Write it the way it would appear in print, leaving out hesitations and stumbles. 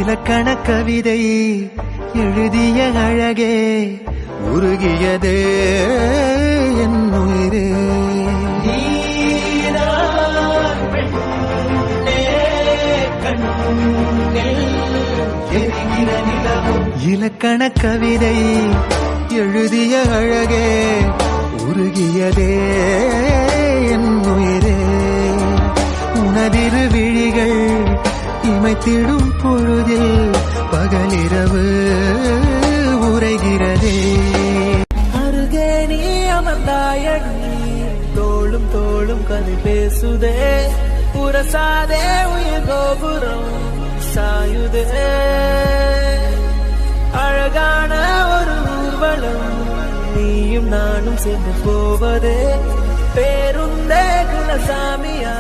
இலக்கண கவிதை எழுதிய அழகே உருகியதே என் உயிரே. இலக்கண கவிதை எழுதிய அழகே உருகியதே என் உயிரே. உனதிரு விழிகள் இமைத்திடும் பொழுதில் பகலிரவு உரைகிறதே. அருகே நீ அமர்ந்தாயடி தோளும் தோளும் கதை பேசுதே. உரசாதே உயிர் கோபுரம் சாயுதே. அழகான ஒரு ஊர்வலம் நீயும் நானும் சேர்ந்து போவதே. பேருந்தே குலசாமியா